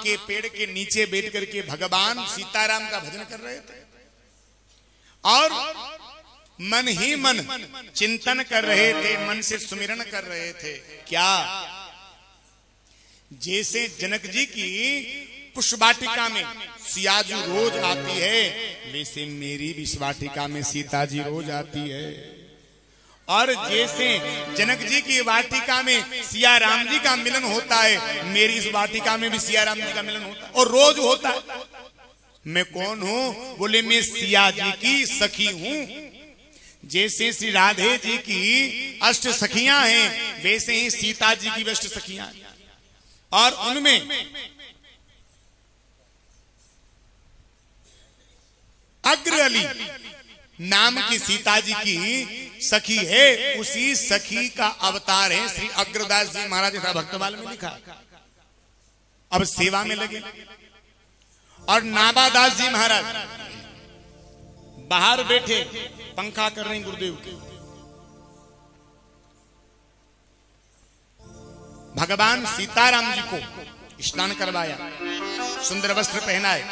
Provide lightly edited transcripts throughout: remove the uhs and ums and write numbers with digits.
के पेड़ के नीचे बैठ करके भगवान सीताराम का भजन कर रहे थे और मन ही मन चिंतन कर रहे थे, मन से सुमिरन कर रहे थे। क्या? जैसे जनक जी की पुष्पवाटिका में सिया जी रोज आती है, वैसे मेरी विश्वाटिका में सीता जी रोज आती है। और जैसे जनक जी की वाटिका में सिया राम जी का मिलन होता है, मेरी इस वाटिका में भी सिया राम जी का मिलन होता है और रोज होता है। मैं कौन हूं? बोले मैं सिया जी की सखी हूं। जैसे श्री राधे जी की अष्ट सखियां हैं, वैसे ही सीता जी की अष्ट सखियां हैं और उनमें अग्र अली नाम की सीता जी की सखी है। उसी सखी का अवतार है श्री अग्रदास जी महाराज का भक्तमाल में लिखा। अब सेवा में लगे और नाबादास जी महाराज बाहर बैठे पंखा कर रहे हैं गुरुदेव के। भगवान सीताराम जी को स्नान करवाया, सुंदर वस्त्र पहनाए,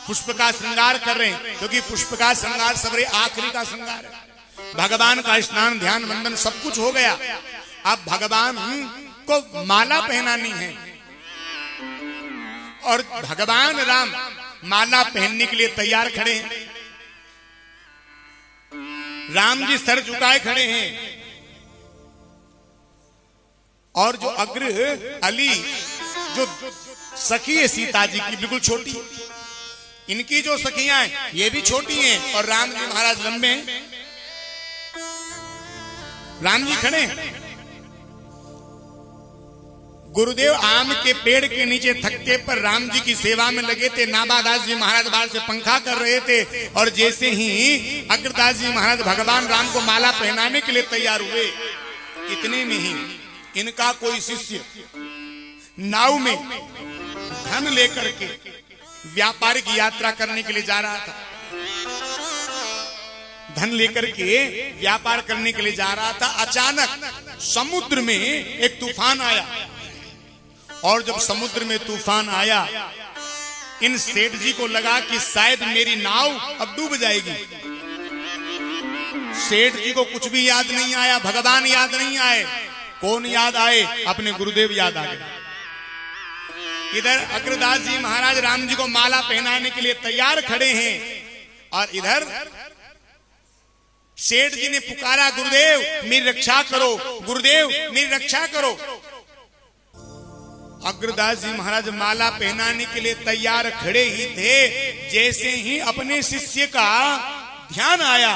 पुष्प का श्रृंगार कर रहे हैं, क्योंकि पुष्प का श्रृंगार सबरे आखिरी का श्रृंगार है। भगवान का स्नान ध्यान वंदन सब कुछ हो गया। अब भगवान को माला पहनानी है और भगवान राम माला पहनने के लिए तैयार खड़े हैं। राम जी सर झुकाए खड़े हैं और जो अग्र अली जो सखी है सीता जी की, बिल्कुल छोटी, इनकी जो सखियां हैं ये भी छोटी हैं और राम जी महाराज लंबे हैं। राम जी खड़े हैं। गुरुदेव आम के पेड़ के नीचे थकते पर राम जी की सेवा में लगे थे। नाबादास जी महाराज बाहर से पंखा कर रहे थे और जैसे ही अग्रदास जी महाराज भगवान राम को माला पहनाने के लिए तैयार हुए, इतने में ही इनका कोई शिष्य नाव में धन लेकर के व्यापारिक यात्रा करने के लिए जा रहा था। धन लेकर के व्यापार करने के लिए जा रहा था। अचानक समुद्र में एक तूफान आया और जब समुद्र में तूफान आया, इन सेठ जी को लगा कि शायद मेरी नाव अब डूब जाएगी। सेठ जी को कुछ भी याद नहीं आया, भगवान याद नहीं आए। कौन याद आए? अपने गुरुदेव याद आ गए। इधर अग्रदास जी महाराज राम जी को माला पहनाने के लिए तैयार खड़े हैं और इधर सेठ जी ने पुकारा, गुरुदेव मेरी रक्षा करो, गुरुदेव मेरी रक्षा करो। अग्रदास जी महाराज माला पहनाने के लिए तैयार खड़े ही थे, जैसे ही अपने शिष्य का ध्यान आया,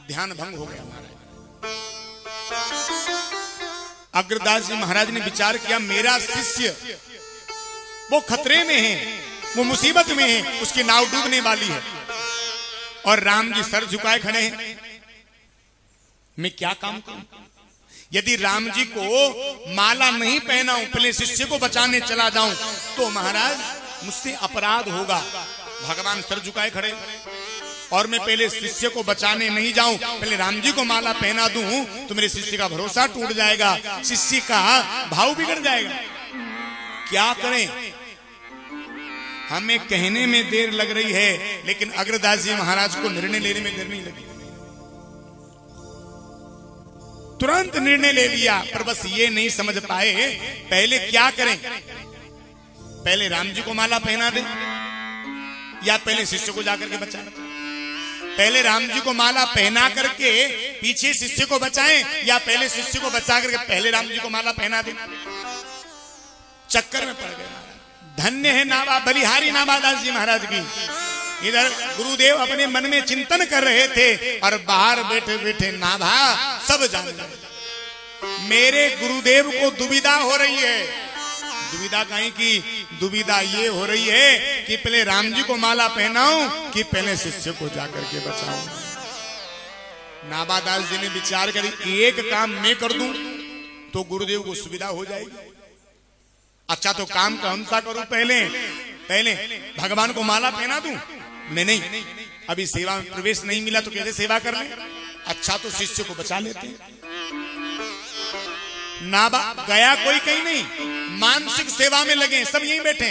ध्यान भंग हो गया महाराज। अग्रदास जी महाराज ने विचार किया, मेरा शिष्य वो खतरे में है, वो मुसीबत में है, उसकी नाव डूबने वाली है और राम जी सर झुकाए खड़े हैं। मैं क्या काम करूं? यदि राम जी को माला नहीं पहनाऊं, पहले शिष्य को बचाने चला जाऊं तो महाराज मुझसे अपराध होगा। भगवान सर झुकाए खड़े और मैं पहले शिष्य को बचाने नहीं जाऊं, पहले राम जी को माला पहना दूं तो मेरे शिष्य का भरोसा टूट जाएगा, शिष्य का भाव बिगड़ जाएगा। क्या करें? हमें कहने में देर लग रही है, लेकिन अग्रदास जी महाराज को निर्णय लेने में देर नहीं लगी। तुरंत निर्णय ले लिया, पर बस ये नहीं समझ पाए पहले क्या करें। पहले राम जी को माला पहना दें या पहले शिष्य को जाकर के बचाएं? पहले राम जी को माला पहना करके पीछे शिष्य को बचाएं या पहले शिष्य को बचा करके पहले राम जी को माला पहना दें? चक्कर में पड़ गए। धन्य है नाबा बलिहारी नाबादास जी महाराज की। इधर गुरुदेव अपने मन में चिंतन कर रहे थे और बाहर बैठे बैठे नाभा सब जान गए। मेरे गुरुदेव को दुविधा हो रही है। दुविधा कहीं की? दुविधा ये हो रही है कि पहले राम जी को माला पहनाऊं कि पहले शिष्य को जाकर के बचाऊं। नाबादास जी ने विचार करी, एक काम मैं कर दूं तो गुरुदेव को सुविधा हो जाएगी। अच्छा तो काम कौन सा करूं? पहले भगवान को माला पहना दूं? नहीं, अभी सेवा में प्रवेश नहीं मिला तो कैसे सेवा कर लें? अच्छा तो शिष्य को बचा लेते हैं। नाबा गया कोई कहीं नहीं, मानसिक सेवा में लगे, सब यहीं बैठे।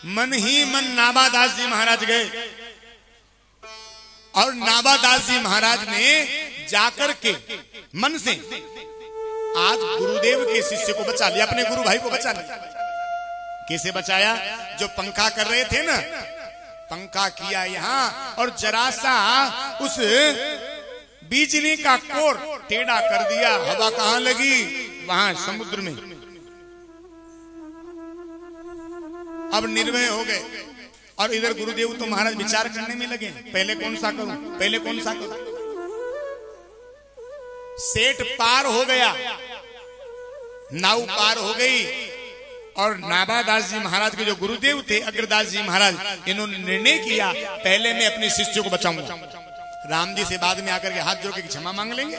मन ही मन नाभादास जी महाराज गए और नाभादास जी महाराज ने जाकर के मन से आज गुरुदेव के शिष्य को बचा लिया, अपने गुरु भाई को बचा लिया। कैसे बचाया? जो पंखा कर रहे थे ना, पंखा किया यहां और जरा सा उस बिजली का कोर टेढ़ा कर दिया, हवा कहां लगी? वहां समुद्र में। अब निर्भय हो गए और इधर गुरुदेव तो महाराज विचार करने में लगे, पहले कौन सा करूं, पहले कौन सा करूं। सेठ पार हो गया, नाव पार हो गई और नाभादास जी महाराज के जो गुरुदेव थे अग्रदास जी महाराज, इन्होंने निर्णय किया पहले मैं अपने शिष्य को बचाऊंगा, राम जी से बाद में आकर के हाथ जोड़ के क्षमा मांग लेंगे।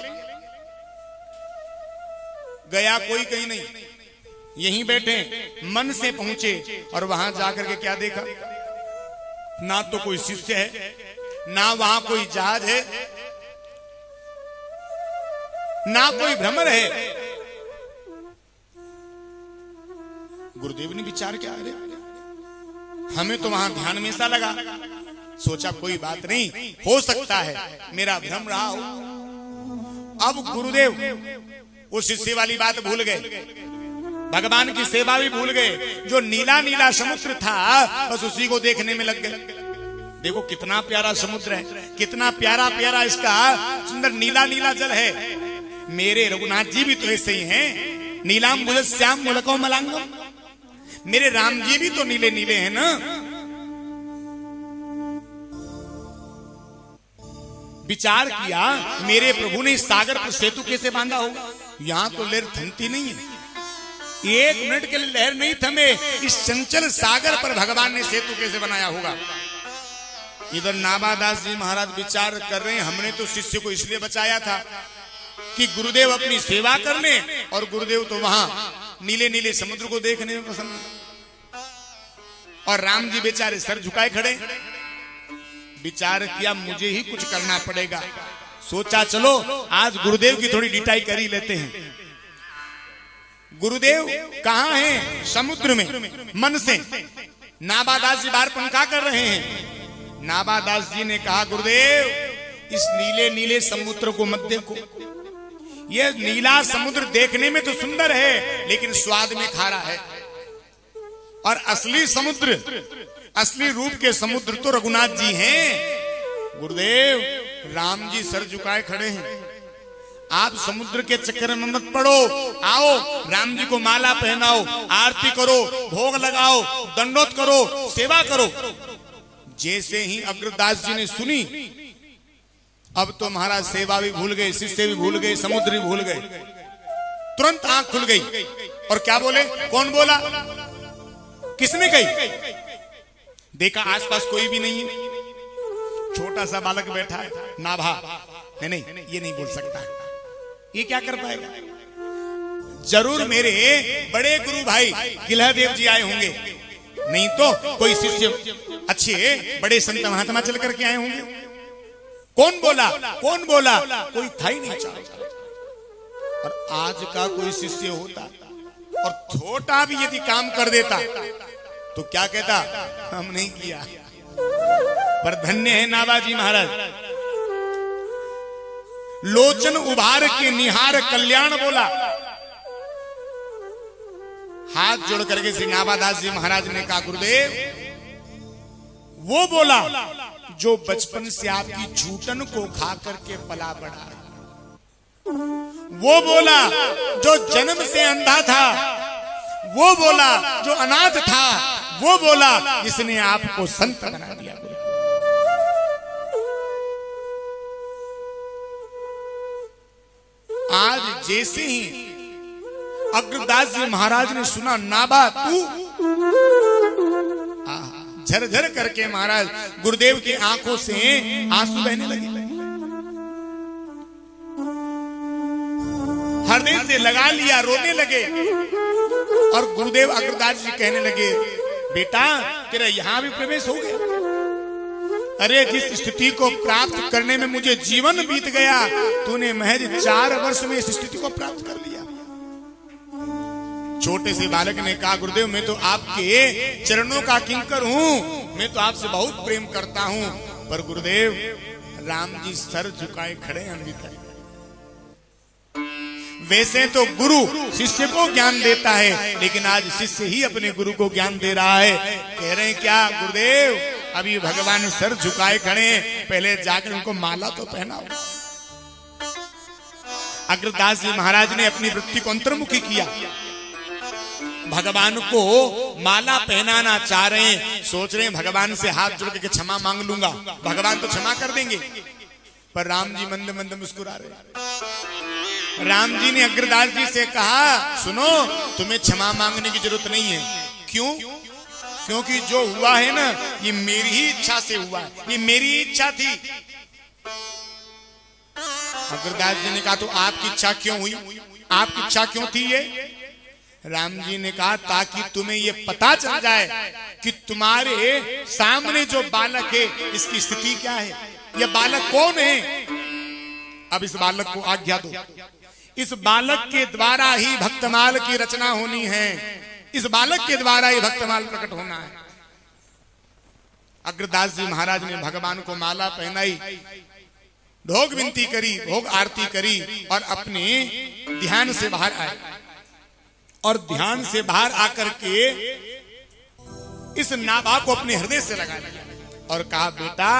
गया कोई कहीं नहीं, यहीं बैठे मन से पहुंचे और वहां जाकर के क्या देखा? ना तो कोई शिष्य है, ना वहां कोई जहाज है, ना कोई भ्रमर है। गुरुदेव ने विचार किया, अरे हमें तो वहां ध्यान में सा लगा, सोचा कोई बात नहीं, हो सकता है मेरा भ्रम रहा हो। अब गुरुदेव वो शिष्य वाली बात भूल गए, भगवान की सेवा भी भूल गए। जो नीला नीला समुद्र था बस उसी को देखने में लग गए। देखो कितना प्यारा समुद्र है, कितना प्यारा प्यारा इसका सुंदर नीला नीला जल है। मेरे रघुनाथ जी भी तो ऐसे ही हैं, नीलाम बुझ श्याम मुलको मलांगम। मेरे राम जी भी तो नीले नीले हैं ना। विचार किया मेरे प्रभु ने सागर पर सेतु कैसे बांधा होगा? यहां तो लहर थमती नहीं है, एक मिनट के लिए लहर नहीं थमे। इस चंचल सागर पर भगवान ने सेतु कैसे बनाया होगा? इधर नाभादास जी महाराज विचार कर रहे हैं, हमने तो शिष्य को इसलिए बचाया था कि गुरुदेव अपनी सेवा कर ले, और गुरुदेव तो वहां नीले नीले समुद्र को देखने में पसंद है। और राम जी बेचारे सर झुकाए खड़े। विचार किया मुझे ही कुछ करना पड़ेगा। सोचा चलो आज गुरुदेव की थोड़ी डिटाई कर ही लेते हैं। गुरुदेव कहां हैं? समुद्र में। मन से नाभादास जी बाहर पंखा कर रहे हैं। नाभादास जी ने कहा गुरुदेव इस नीले नीले समुद्र को मत देखो, यह नीला समुद्र देखने में तो सुंदर है लेकिन स्वाद में खारा है। और असली समुद्र, असली रूप के समुद्र तो रघुनाथ जी हैं। गुरुदेव राम जी सर झुकाए खड़े हैं, आप समुद्र के चक्कर में मत पड़ो, आओ राम जी को माला पहनाओ, आरती करो, भोग लगाओ, दंडोत करो, सेवा करो। जैसे ही अग्रदास जी ने सुनी, अब तो महाराज सेवा भी भूल गए, शिष्य भी भूल गए, समुद्र भी भूल गए। तुरंत आंख खुल गई और क्या बोले? कौन बोला? किसने कही? देखा आसपास कोई भी नहीं है, छोटा सा बालक बैठा है, नाभा। नहीं ये नहीं बोल सकता, ये क्या कर पाएगा? जरूर मेरे बड़े गुरु भाई किल्हादेव जी आए होंगे, नहीं तो कोई शिष्य अच्छे बड़े संत महात्मा चल करके आए होंगे। कौन बोला? कौन बोला? कोई था ही नहीं चाहता। और आज का कोई शिष्य होता और छोटा भी यदि काम कर देता तो क्या कहता? हम नहीं किया। पर धन्य है नाभाजी महाराज, लोचन उभार के निहार कल्याण बोला। हाथ जोड़ करके श्री नाभादास जी महाराज ने कहा गुरुदेव वो बोला जो बचपन से आपकी झूठन को खा करके पला बढ़ा, वो बोला जो जन्म से अंधा था, वो बोला जो अनाथ था, वो बोला जिसने आपको संत बना दिया। आज जैसे ही अग्रदास जी महाराज ने सुना नाभा तू, झरझर करके महाराज गुरुदेव की आंखों से आंसू बहने लगे। हृदय से लगा लिया, रोने लगे। और गुरुदेव अग्रदास जी कहने लगे बेटा तेरा यहां भी प्रवेश हो गया। अरे जिस स्थिति को प्राप्त करने में मुझे जीवन बीत गया, तूने महज 4 वर्ष में इस स्थिति को प्राप्त कर लिया। छोटे से बालक ने कहा, गुरुदेव मैं तो आपके चरणों का किंकर हूं, मैं तो आपसे बहुत प्रेम करता हूं, पर गुरुदेव राम जी सर झुकाए खड़े हैं अभी तक। वैसे तो गुरु शिष्य को ज्ञान देता है, लेकिन आज शिष्य ही अपने गुरु को ज्ञान दे रहा है। कह रहे हैं क्या गुरुदेव, अभी भगवान सर झुकाए खड़े हैं, पहले जाकर उनको माला तो पहनाओ। अग्रदास जी महाराज ने अपनी वृत्ति को अंतर्मुखी किया, भगवान को माला पहनाना चाह रहे हैं, सोच रहे हैं भगवान से हाथ जोड़ के क्षमा मांग लूंगा, भगवान तो क्षमा कर देंगे। पर राम जी मंद मंद मुस्कुरा रहे। राम जी ने अग्रदास जी से कहा, सुनो तुम्हें क्षमा मांगने की जरूरत नहीं है। क्यों? क्योंकि जो हुआ है ना ये मेरी ही इच्छा से हुआ है, ये मेरी इच्छा थी। अग्रदास जी ने कहा तो आपकी इच्छा क्यों हुई, आपकी इच्छा क्यों थी ये? राम जी ने कहा ताकि तुम्हें ये पता चल जाए कि तुम्हारे सामने जो बालक है इसकी स्थिति क्या है, यह बालक कौन है। अब इस बालक को आज्ञा दो, इस बालक के द्वारा ही भक्तमाल की रचना होनी है, इस बालक के द्वारा ही भक्तमाल प्रकट होना है। अग्रदास जी महाराज ने भगवान को माला पहनाई, भोग विनती करी, भोग आरती करी और अपने ध्यान से बाहर आए। और ध्यान से बाहर आकर के इस नाभा को अपने हृदय से लगा लिया और कहा, बेटा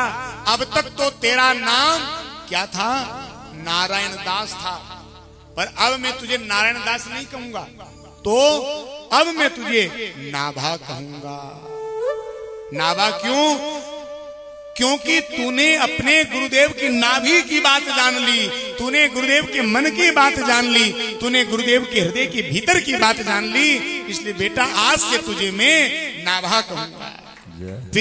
अब तक तो तेरा नाम क्या था, नारायण दास था, पर अब मैं तुझे नारायण दास नहीं कहूंगा, तो अब मैं तुझे नाभा कहूंगा। नाभा क्यों? क्योंकि तूने अपने गुरुदेव की नाभि की बात जान ली, तूने गुरुदेव के मन की बात जान ली, तूने गुरुदेव के हृदय के भीतर की बात जान ली, इसलिए बेटा आज से तुझे मैं नाभा कहूंगा। फिर